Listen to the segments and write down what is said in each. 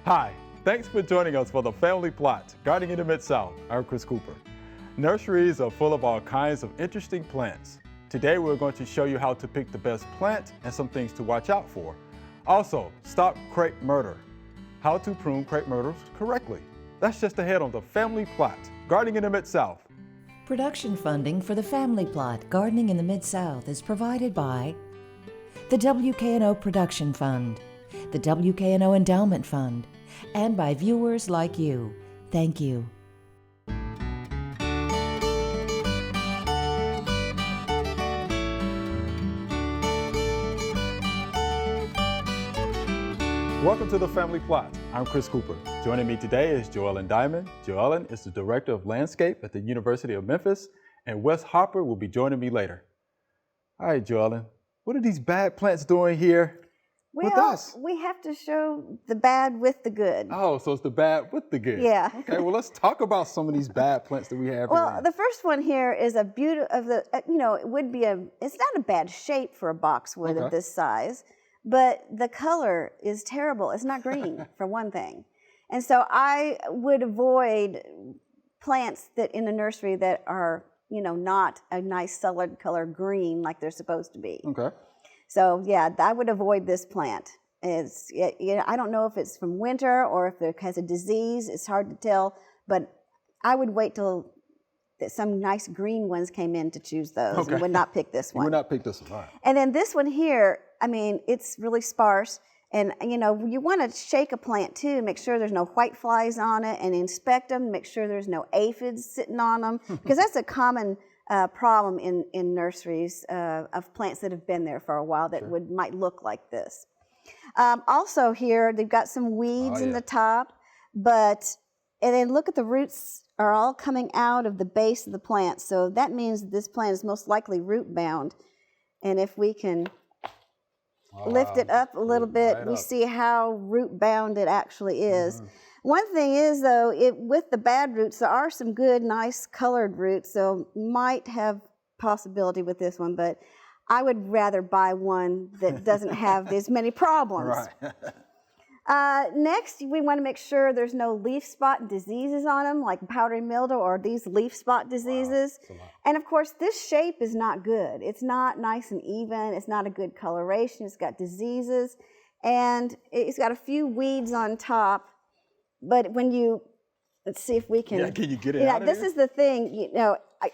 Hi, thanks for joining us for the Family Plot, Gardening in the Mid-South. I'm Chris Cooper. Nurseries are full of all kinds of interesting plants. Today we're going to show you how to pick the best plant and some things to watch out for. Also, stop crape murder. How to prune crape myrtles correctly. That's just ahead on the Family Plot, Gardening in the Mid-South. Production funding for the Family Plot, Gardening in the Mid-South is provided by the WKNO Production Fund, the WKNO Endowment Fund, and by viewers like you. Thank you. Welcome to the Family Plot. I'm Chris Cooper. Joining me today is Joellen Dimond. Joellen is the Director of Landscape at the University of Memphis, and Wes Harper will be joining me later. All right, Joellen, what are these bad plants doing here with us? We have to show the bad with the good. Oh, so it's the bad with the good. Yeah. Okay, well, let's talk about some of these bad plants that we have Well, here. the first one here is a beauty of the, it would be it's not a bad shape for a boxwood of this size, but the color is terrible. It's not green, for one thing. And so I would avoid plants that in the nursery that are, not a nice solid color green like they're supposed to be. Okay. So yeah, I would avoid this plant. I don't know if it's from winter or if it has a disease. It's hard to tell, but I would wait till some nice green ones came in to choose those. Okay. And would not pick this one. You would not pick this one, all right. And then this one here, it's really sparse. And you want to shake a plant too, make sure there's no white flies on it, and inspect them, make sure there's no aphids sitting on them, because that's a common problem in nurseries of plants that have been there for a while that might look like this. Also here, they've got some weeds in the top, and then look at the roots are all coming out of the base of the plant. So that means this plant is most likely root bound. And if we can lift it up a little bit, we see how root bound it actually is. One thing is though, with the bad roots, there are some good, nice colored roots, so might have possibility with this one, but I would rather buy one that doesn't have as many problems. Right. Next, we want to make sure there's no leaf spot diseases on them, like powdery mildew or these leaf spot diseases. Wow, and of course, this shape is not good. It's not nice and even. It's not a good coloration. It's got diseases, and it's got a few weeds on top. But when let's see if we can. Yeah, can you get it out of this here? is the thing.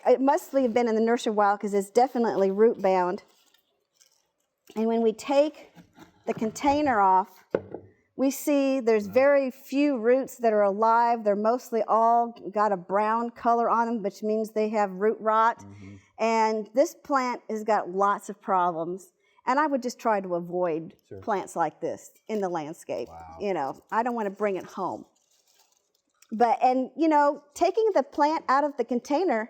It must have been in the nursery a while because it's definitely root bound. And when we take the container off, we see there's very few roots that are alive. They're mostly all got a brown color on them, which means they have root rot. And this plant has got lots of problems. And I would just try to avoid plants like this in the landscape. Wow. I don't want to bring it home. Taking the plant out of the container,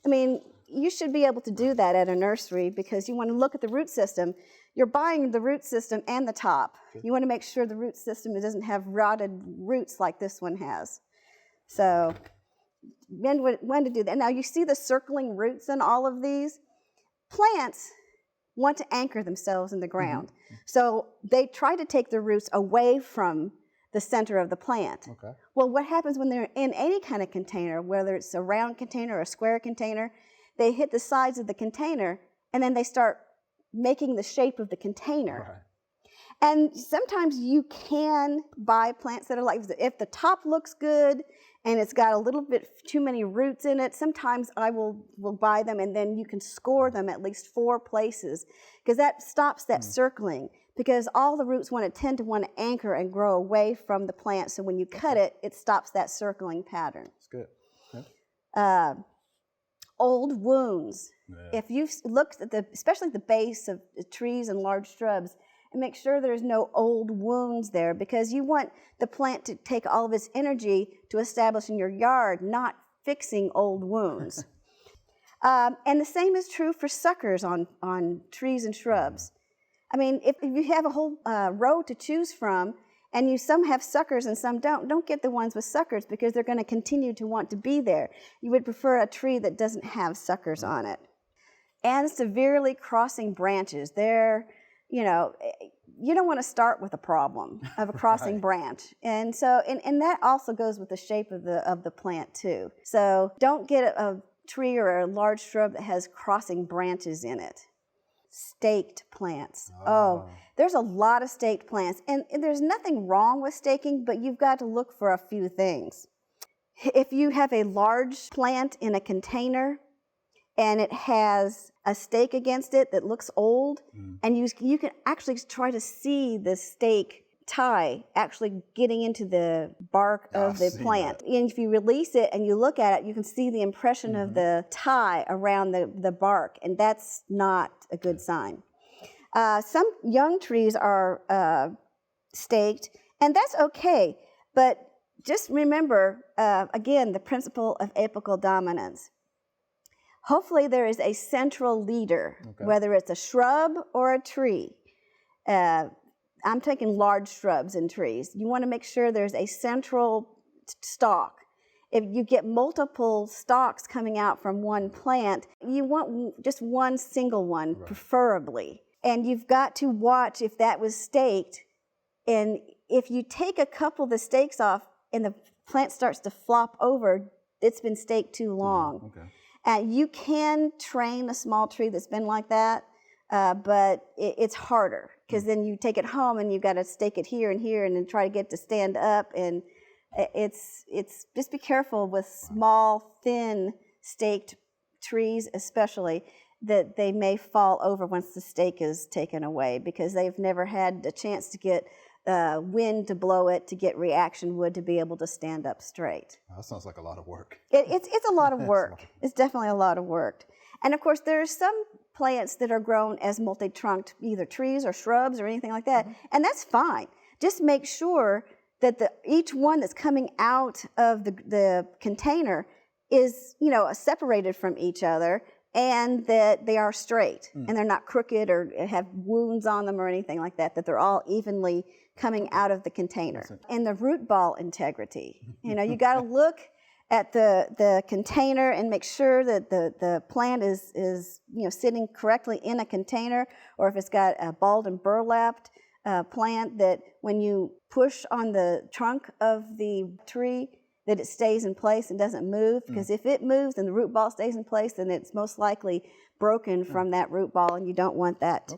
you should be able to do that at a nursery because you want to look at the root system. You're buying the root system and the top. You want to make sure the root system doesn't have rotted roots like this one has. So when to do that. Now you see the circling roots in all of these? Plants want to anchor themselves in the ground. So they try to take their roots away from the center of the plant. Okay. Well, what happens when they're in any kind of container, whether it's a round container or a square container, they hit the sides of the container and then they start making the shape of the container. Right. And sometimes you can buy plants that are like, if the top looks good and it's got a little bit too many roots in it, sometimes I will buy them and then you can score them at least 4 places because that stops that circling because all the roots tend to want to anchor and grow away from the plant. So when you cut it, it stops that circling pattern. That's good. Okay. Old wounds. Yeah. If you've looked at especially the base of trees and large shrubs, and make sure there's no old wounds there because you want the plant to take all of its energy to establish in your yard, not fixing old wounds. And the same is true for suckers on trees and shrubs. If you have a whole row to choose from, and some have suckers and some don't get the ones with suckers because they're going to continue to want to be there. You would prefer a tree that doesn't have suckers on it. And severely crossing branches. you don't want to start with a problem of a crossing Right. branch. And so, and that also goes with the shape of the plant too. So don't get a tree or a large shrub that has crossing branches in it. Staked plants. Oh, there's a lot of staked plants. And there's nothing wrong with staking, but you've got to look for a few things. If you have a large plant in a container and it has a stake against it that looks old, and you can actually try to see the stake tie actually getting into the bark of the plant. And if you release it and you look at it, you can see the impression of the tie around the bark, and that's not a good sign. Some young trees are staked, and that's okay, but just remember, again, the principle of apical dominance. Hopefully there is a central leader, whether it's a shrub or a tree. I'm taking large shrubs and trees. You want to make sure there's a central stalk. If you get multiple stalks coming out from one plant, you want just one single one, preferably. And you've got to watch if that was staked. And if you take a couple of the stakes off and the plant starts to flop over, it's been staked too long. You can train a small tree that's been like that, but it's harder because then you take it home and you've got to stake it here and here and then try to get it to stand up. And it's just be careful with small, thin staked trees, especially, that they may fall over once the stake is taken away because they've never had a chance to get wind to blow it, to get reaction wood to be able to stand up straight. That sounds like a lot of work. It's a lot of work. It's definitely a lot of work. And of course, there's some plants that are grown as multi-trunked, either trees or shrubs or anything like that, and that's fine. Just make sure that each one that's coming out of the container is, separated from each other, and that they are straight and they're not crooked or have wounds on them or anything like that, that they're all evenly coming out of the container. And the root ball integrity. You got to look at the container and make sure that the plant is sitting correctly in a container, or if it's got a balled and burlapped plant, that when you push on the trunk of the tree, that it stays in place and doesn't move, because if it moves and the root ball stays in place, then it's most likely broken from that root ball, and you don't want that.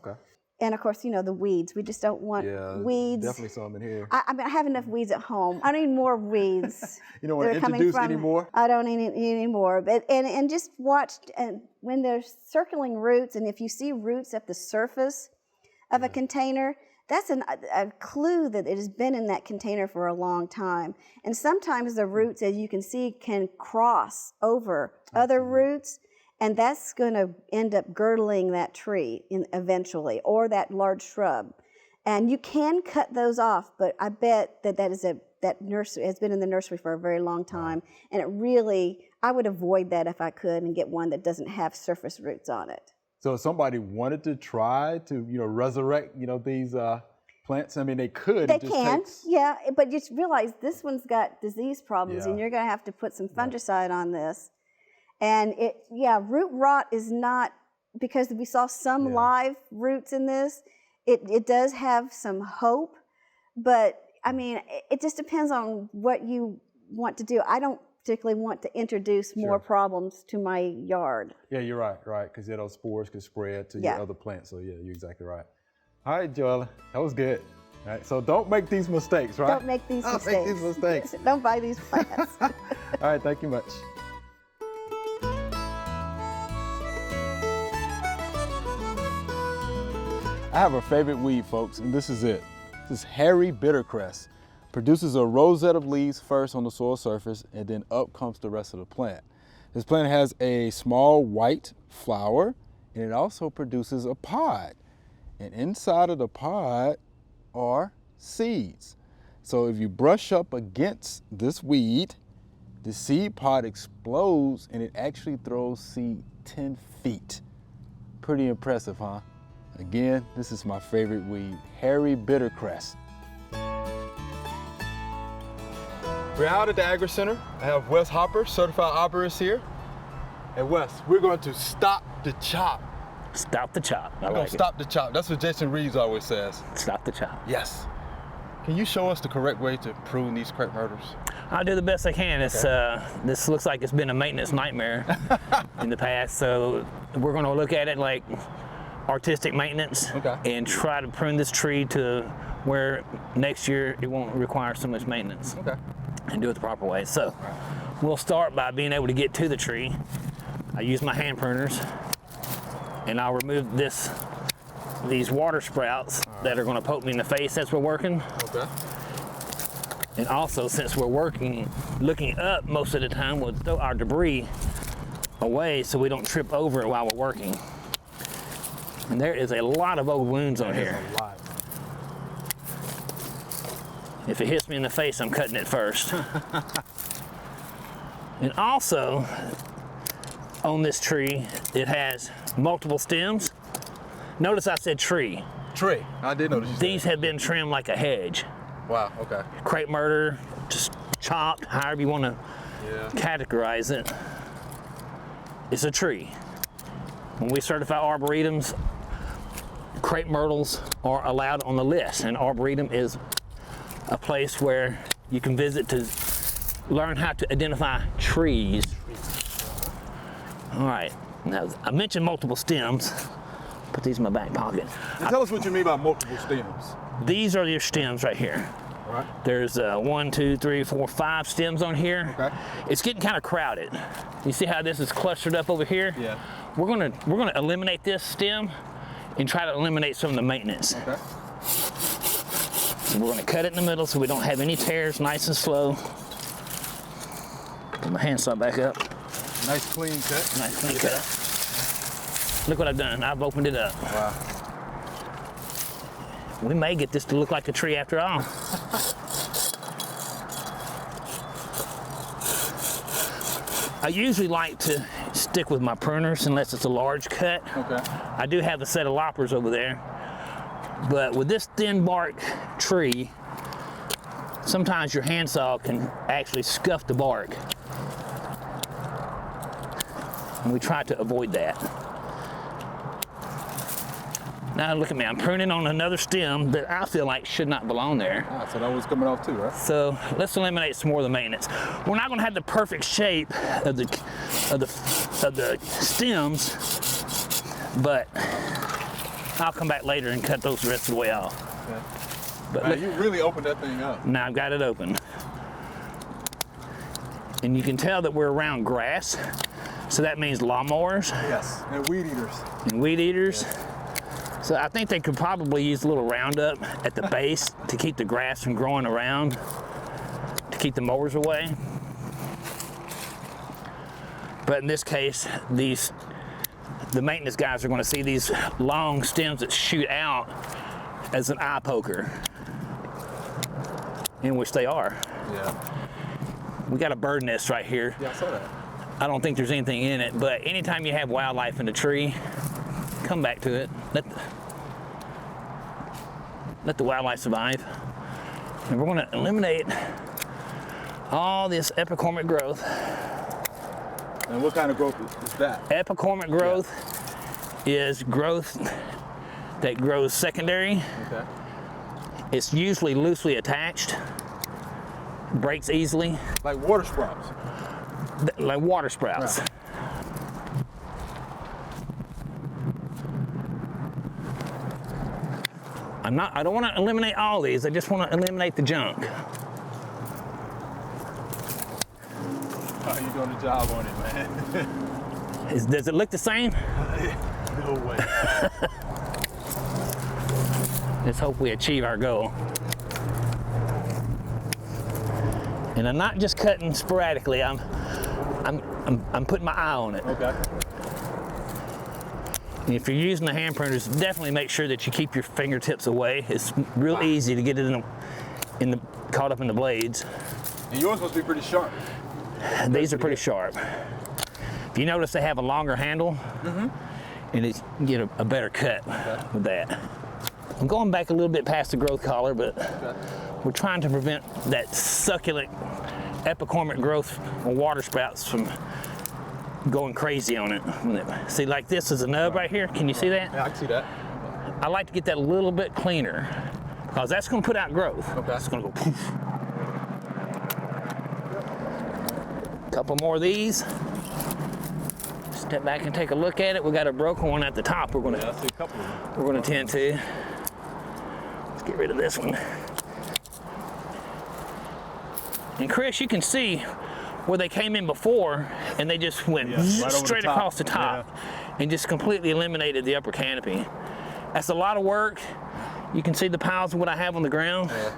And of course, the weeds. We just don't want weeds. Definitely some in here. I have enough weeds at home. I don't need more weeds. You don't want to introduce any more? I don't need any more. But and just watch when they're circling roots, and if you see roots at the surface of a container, that's a clue that it has been in that container for a long time. And sometimes the roots, as you can see, can cross over other roots, and that's going to end up girdling that tree eventually, or that large shrub. And you can cut those off, but I bet that nursery has been in the nursery for a very long time, and I would avoid that if I could and get one that doesn't have surface roots on it. So if somebody wanted to try to, resurrect, these plants, I mean, they could. They can, yeah, but you realize this one's got disease problems, and you're going to have to put some fungicide on this. And root rot is not, because we saw some live roots in this, it does have some hope, but I mean, it just depends on what you want to do. I don't particularly want to introduce more problems to my yard. Yeah, you're right, because those spores could spread to your other plants. So yeah, you're exactly right. All right, Joellen, that was good. All right, so don't make these mistakes, right? Don't make these mistakes. Don't make these mistakes. Don't buy these plants. All right, thank you much. I have a favorite weed, folks, and this is it. This is hairy bittercress. Produces a rosette of leaves first on the soil surface, and then up comes the rest of the plant. This plant has a small white flower, and it also produces a pod. And inside of the pod are seeds. So if you brush up against this weed, the seed pod explodes, and it actually throws seed 10 feet. Pretty impressive, huh? Again, this is my favorite weed, hairy bittercress. We're out at the Agri Center. I have Wes Hopper, certified arborist here. And Wes, we're going to stop the chop Stop the chop. I We're gonna like stop the chop. That's what Jason Reeves always says. it. Stop the chop. Yes. Can you show us the correct way to prune these crepe myrtles? I'll do the best I can. It's this looks like it's been a maintenance nightmare in the past, so we're going to look at it like artistic maintenance and try to prune this tree to where next year it won't require so much maintenance and do it the proper way. So we'll start by being able to get to the tree. I use my hand pruners, and I'll remove these water sprouts that are going to poke me in the face as we're working. And also, since we're looking up most of the time, we'll throw our debris away so we don't trip over it while we're working. And there is a lot of old wounds on here. A lot. If it hits me in the face, I'm cutting it first. And also, on this tree, it has multiple stems. Notice I said tree. Tree. I did notice you said These have been trimmed like a hedge. Wow, okay. Crepe myrtle, just chopped, however you want to categorize it. It's a tree. When we certify arboretums, crepe myrtles are allowed on the list, and arboretum is a place where you can visit to learn how to identify trees. All right, now I mentioned multiple stems. Put these in my back pocket. And tell us what you mean by multiple stems. These are your stems right here. All right. There's 1, 2, 3, 4, 5 stems on here. Okay. It's getting kind of crowded. You see how this is clustered up over here? Yeah. We're gonna eliminate this stem and try to eliminate some of the maintenance. Okay. So we're gonna cut it in the middle so we don't have any tears, nice and slow. Put my handsaw back up. Nice clean cut. Nice clean cut. Look what I've done. I've opened it up. Wow. We may get this to look like a tree after all. I usually like to stick with my pruners unless it's a large cut. Okay. I do have a set of loppers over there, but with this thin bark tree, sometimes your handsaw can actually scuff the bark. And we try to avoid that. Now look at me, I'm pruning on another stem that I feel like should not belong there. Ah, so that one's coming off too, right? So let's eliminate some more of the maintenance. We're not going to have the perfect shape of the stems, but I'll come back later and cut those the rest of the way off. Okay. But Man, you really opened that thing up. now I've got it open. And you can tell that we're around grass, so that means lawnmowers Yes, and weed eaters. and weed eaters. So I think they could probably use a little Roundup at the base to keep the grass from growing around, to keep the mowers away. But in this case, the maintenance guys are going to see these long stems that shoot out as an eye poker, in which they are. Yeah. We got a bird nest right here. Yeah, I saw that. I don't think there's anything in it, but anytime you have wildlife in a tree, come back to it. Let the wildlife survive. And we're going to eliminate all this epicormic growth. And what kind of growth is that? Epicormic growth is growth that grows secondary. Okay. It's usually loosely attached, breaks easily, Like water sprouts. like water sprouts. Right. I don't want to eliminate all these, I just want to eliminate the junk. How you doing a job on it, man? Does it look the same? No way. Let's hope we achieve our goal. And I'm not just cutting sporadically, I'm putting my eye on it. Okay. And if you're using the hand pruners, definitely make sure that you keep your fingertips away. It's real easy to get it caught up in the blades. And yours must be pretty sharp. These are pretty sharp. If you notice, they have a longer handle, and you get a better cut with that. I'm going back a little bit past the growth collar, but we're trying to prevent that succulent epicormic growth or water sprouts from going crazy on it. See, like this is a nub right here. Can you see that? Yeah, I can see that. I like to get that a little bit cleaner because that's going to put out growth. Okay. It's going to go poof. Couple more of these. Step back and take a look at it. We got a broken one at the top. We're going to. Yeah, I see a couple of them. We're going to tend to. Let's get rid of this one. And Chris, you can see where they came in before and they just went right straight across the top and just completely eliminated the upper canopy. That's a lot of work. You can see the piles of what I have on the ground. Yeah.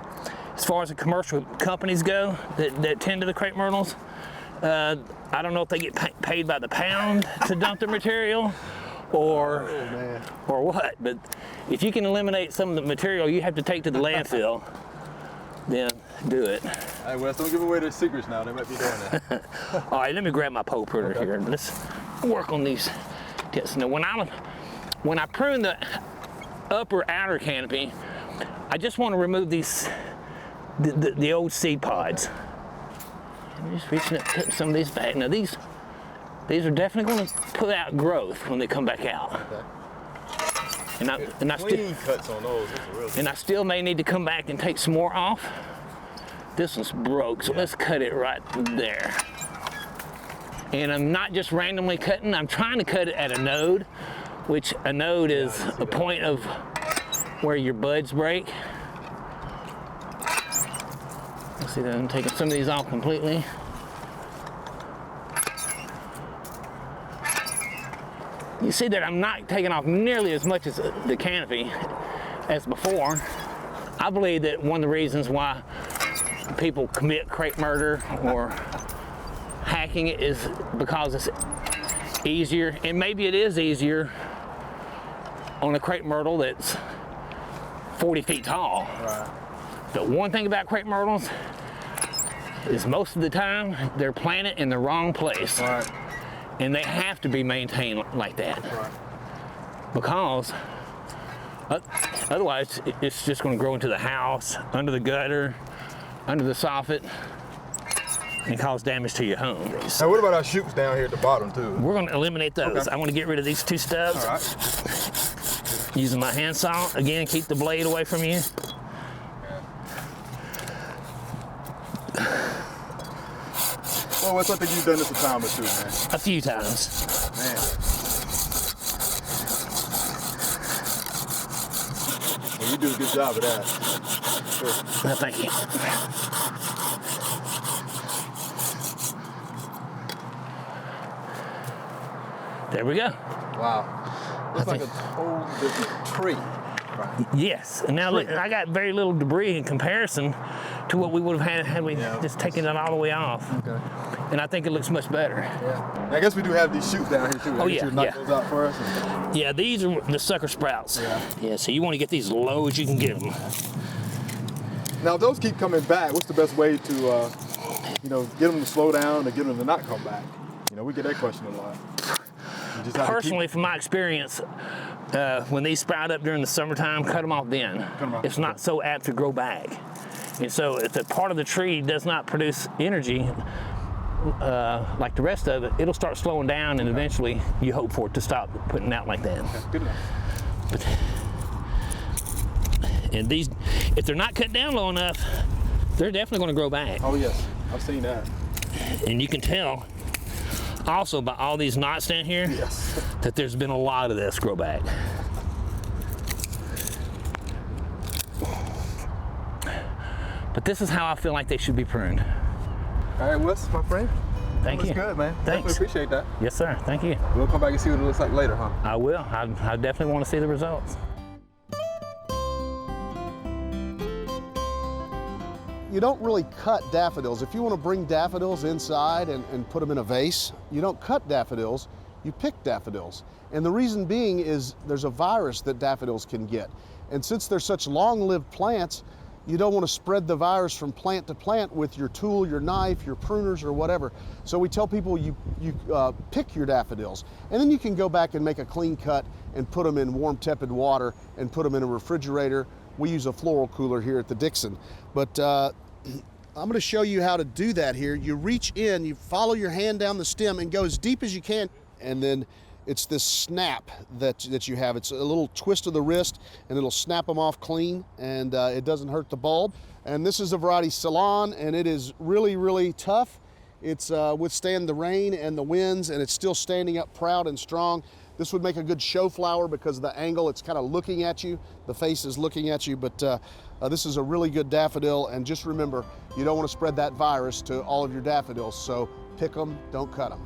As far as the commercial companies go that tend to the crepe myrtles, I don't know if they get paid by the pound to dump their material or what, but if you can eliminate some of the material you have to take to the landfill, then do it. Hey, Wes, don't give away their secrets now. They might be doing that. All right, let me grab my pole pruner here. Let's work on these tips. Now, when I prune the upper outer canopy, I just want to remove these, the old seed pods. I'm just reaching up, putting some of these back. Now, these are definitely going to put out growth when they come back out. Okay. And I Clean cuts on those. and I still may need to come back and take some more off. This one's broke, so let's cut it right there. And I'm not just randomly cutting, I'm trying to cut it at a node, which a node is a point of where your buds break. Let's see that I'm taking some of these off completely. You see that I'm not taking off nearly as much as the canopy as before. I believe that one of the reasons why people commit crepe murder or hacking it is because it's easier, and maybe it is easier on a crepe myrtle that's 40 feet tall. Right. The one thing about crepe myrtles is most of the time they're planted in the wrong place. Right. And they have to be maintained like that. Right. Because otherwise it's just going to grow into the house, under the gutter, under the soffit, and cause damage to your home. Now, what about our shoots down here at the bottom too? We're going to eliminate those. Okay. I want to get rid of these two stubs. All right. Using my hand saw. Again, keep the blade away from you. Well, what's something you've done this a time or two, man? A few times. Man. Well, you do a good job of that. Sure. No, thank you. There we go. Wow. Looks like a whole different tree. Right. Yes. And now look, I got very little debris in comparison to what we would have had we just taken it all the way off. Okay. And I think it looks much better. Yeah. I guess we do have these shoots down here too. Oh, I guess yeah, you knock yeah. those out for us. Yeah, these are the sucker sprouts. Yeah, so you want to get these low as you can get them. Now, if those keep coming back, what's the best way to, get them to slow down or get them to not come back? We get that question a lot. You just have to Personally, from my experience, when these sprout up during the summertime, cut them off then. them off. It's not so apt to grow back. And so if the part of the tree does not produce energy, like the rest of it, it'll start slowing down, and eventually you hope for it to stop putting out like that. Okay, good enough. And these, if they're not cut down low enough, they're definitely going to grow back. Oh yes, I've seen that. And you can tell also by all these knots down here that there's been a lot of this grow back. But this is how I feel like they should be pruned. All right, Wes, my friend. Thank you. Looks good, man. Thanks. Definitely appreciate that. Yes, sir. Thank you. We'll come back and see what it looks like later, huh? I will. I definitely want to see the results. You don't really cut daffodils. If you want to bring daffodils inside and put them in a vase, you don't cut daffodils, you pick daffodils. And the reason being is there's a virus that daffodils can get. And since they're such long-lived plants, you don't want to spread the virus from plant to plant with your tool, your knife, your pruners, or whatever. So we tell people you pick your daffodils, and then you can go back and make a clean cut and put them in warm, tepid water and put them in a refrigerator. We use a floral cooler here at the Dixon. But I'm going to show you how to do that here. You reach in, you follow your hand down the stem and go as deep as you can. And then it's this snap that you have. It's a little twist of the wrist and it'll snap them off clean, and it doesn't hurt the bulb. And this is a variety Ceylon, and it is really, really tough. It's withstand the rain and the winds, and it's still standing up proud and strong. This would make a good show flower because of the angle. It's kind of looking at you. The face is looking at you, but this is a really good daffodil. And just remember, you don't want to spread that virus to all of your daffodils, so pick them, don't cut them.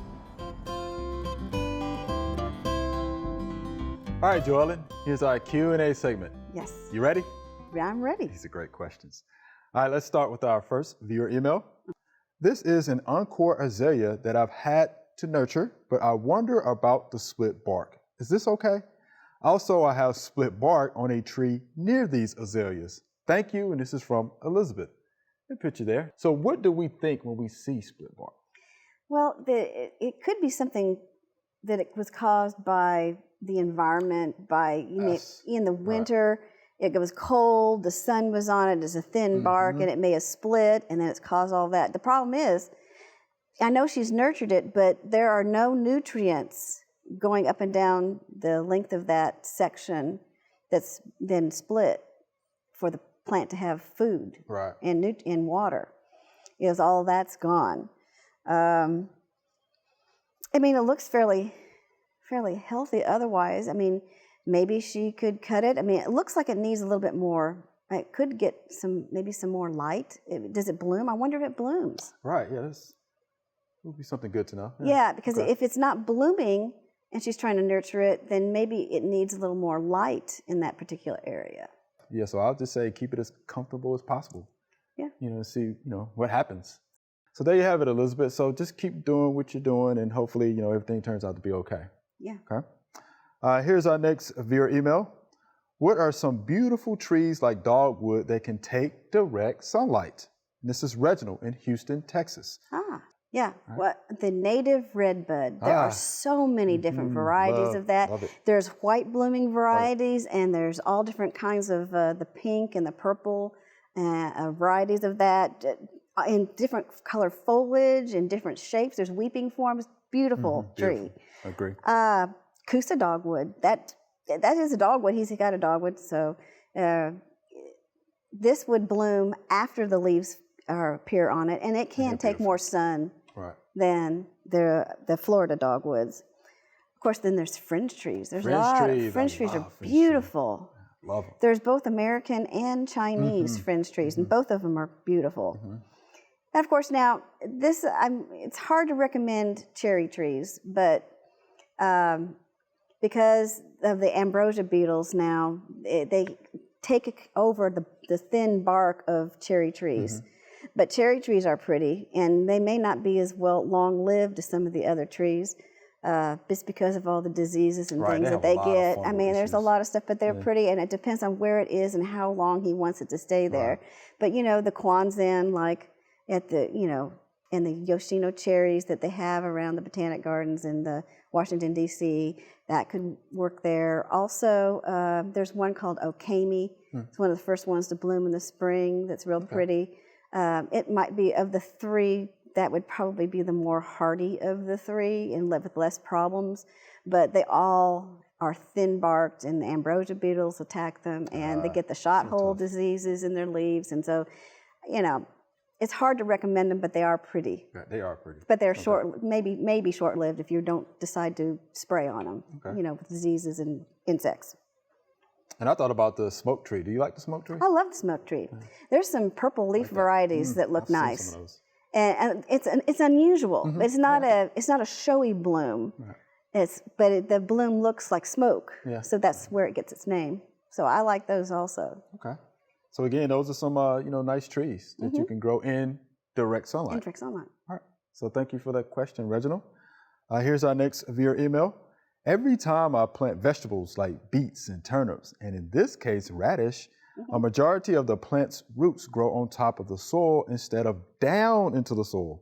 All right, Joellen, here's our Q&A segment. Yes. You ready? I'm ready. These are great questions. All right, let's start with our first viewer email. This is an encore azalea that I've had to nurture, but I wonder about the split bark. Is this okay? Also, I have split bark on a tree near these azaleas. Thank you, and this is from Elizabeth. Good picture there. So what do we think when we see split bark? Well, it could be something that it was caused by the environment, by, in the winter, it was cold, the sun was on it, there's a thin bark, and it may have split, and then it's caused all that. The problem is, I know she's nurtured it, but there are no nutrients going up and down the length of that section that's then split for the plant to have food and water. All that's gone. I mean, it looks fairly healthy otherwise. I mean, maybe she could cut it. I mean, it looks like it needs a little bit more. It could get maybe some more light. Does it bloom? I wonder if it blooms. Right, yeah, this would be something good to know. Yeah, because if it's not blooming and she's trying to nurture it, then maybe it needs a little more light in that particular area. Yeah, so I'll just say keep it as comfortable as possible. Yeah. See, what happens. So there you have it, Elizabeth. So just keep doing what you're doing, and hopefully, everything turns out to be okay. Yeah. Okay. Here's our next viewer email. What are some beautiful trees like dogwood that can take direct sunlight? And this is Reginald in Houston, Texas. Yeah. Right. Well, the native redbud. There are so many different varieties of that. There's white blooming varieties, and there's all different kinds of the pink and the purple varieties of that in different color foliage and different shapes. There's weeping forms. Beautiful tree. Agree. Coosa dogwood. That is a dogwood. He's got a dogwood. So this would bloom after the leaves appear on it, and it can take more sun than the Florida dogwoods. Of course, then there's fringe trees. There's fringe trees are beautiful. Love them. There's both American and Chinese fringe trees, and both of them are beautiful. And of course, now it's hard to recommend cherry trees, but because of the ambrosia beetles now, they take over the thin bark of cherry trees. But cherry trees are pretty, and they may not be as long-lived as some of the other trees, just because of all the diseases and things that they get. I mean, there's a lot of stuff, but they're pretty, and it depends on where it is and how long he wants it to stay there. But the Kwanzan, like at the and the Yoshino cherries that they have around the Botanic Gardens in the Washington, D.C., that could work there. Also, there's one called Okami. It's one of the first ones to bloom in the spring that's real pretty. It might be, of the three, that would probably be the more hardy of the three and live with less problems. But they all are thin-barked, and the ambrosia beetles attack them, and they get the shot hole diseases in their leaves. And so, it's hard to recommend them, but they are pretty. Yeah, they are pretty. But they're short, maybe short-lived if you don't decide to spray on them, with diseases and insects. And I thought about the smoke tree. Do you like the smoke tree? I love the smoke tree. There's some purple leaf varieties that look nice. Some of those. And it's unusual. It's not a showy bloom. But the bloom looks like smoke. Yeah. So that's where it gets its name. So I like those also. Okay. So again, those are some nice trees that you can grow in direct sunlight. In direct sunlight. All right. So thank you for that question, Reginald. Here's our next viewer email. Every time I plant vegetables like beets and turnips, and in this case radish, a majority of the plant's roots grow on top of the soil instead of down into the soil.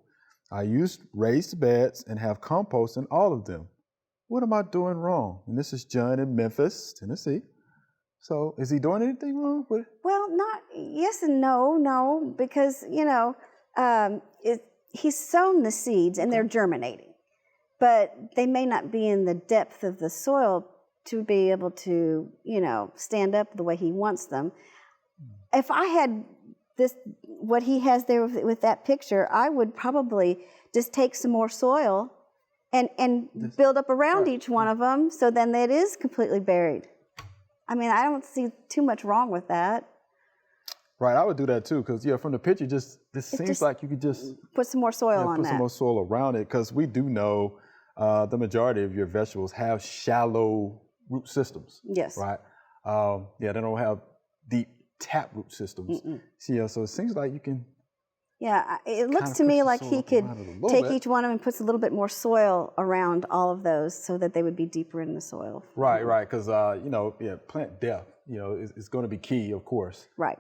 I use raised beds and have compost in all of them. What am I doing wrong? And this is John in Memphis, Tennessee. So is he doing anything wrong with it? Well, yes and no, because, He's sown the seeds and they're germinating, but they may not be in the depth of the soil to be able to, stand up the way he wants them. If I had what he has there with that picture, I would probably just take some more soil and build up around each one of them, so then it is completely buried. I mean, I don't see too much wrong with that. Right, I would do that too, because from the picture, this seems like you could just put some more soil on that. Put some more soil around it, because we do know the majority of your vegetables have shallow root systems. Yes. Right. They don't have deep tap root systems. So it seems like you can. Yeah, it looks to me like he could take each one of them and put a little bit more soil around all of those, so that they would be deeper in the soil. Right, because plant depth, is going to be key, of course. Right.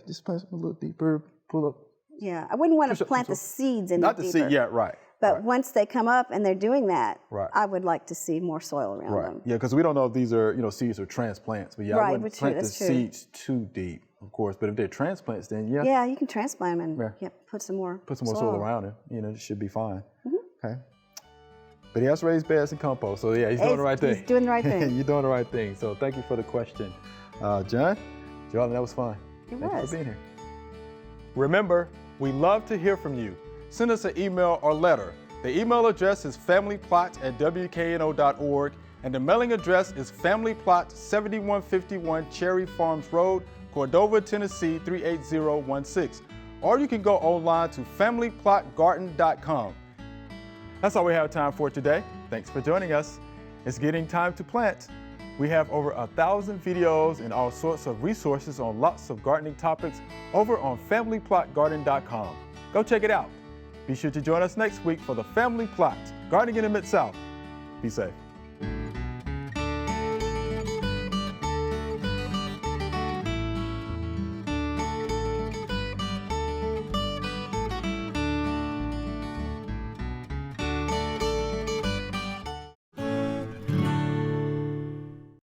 Just plant a little deeper, pull up. Yeah, I wouldn't want to plant the seeds in not deeper. Not the seed, yeah, right. But once they come up and they're doing that, right. I would like to see more soil around them. Yeah, because we don't know if these are, seeds or transplants. But I wouldn't plant the seeds too deep, of course. But if they're transplants, then yeah, you can transplant them and put some more soil around it. It should be fine. Okay. But he has raised beds and compost, so he's doing the right thing. He's doing the right thing. You're doing the right thing. So thank you for the question, John. Joellen, that was fun. It Thank was. you for being here. Remember, we love to hear from you. Send us an email or letter. The email address is familyplot@wkno.org, and the mailing address is Family Plot, 7151 Cherry Farms Road, Cordova, Tennessee 38016. Or you can go online to familyplotgarden.com. That's all we have time for today. Thanks for joining us. It's getting time to plant. We have over 1,000 videos and all sorts of resources on lots of gardening topics over on familyplotgarden.com. Go check it out. Be sure to join us next week for the Family Plot, Gardening in the Mid-South. Be safe.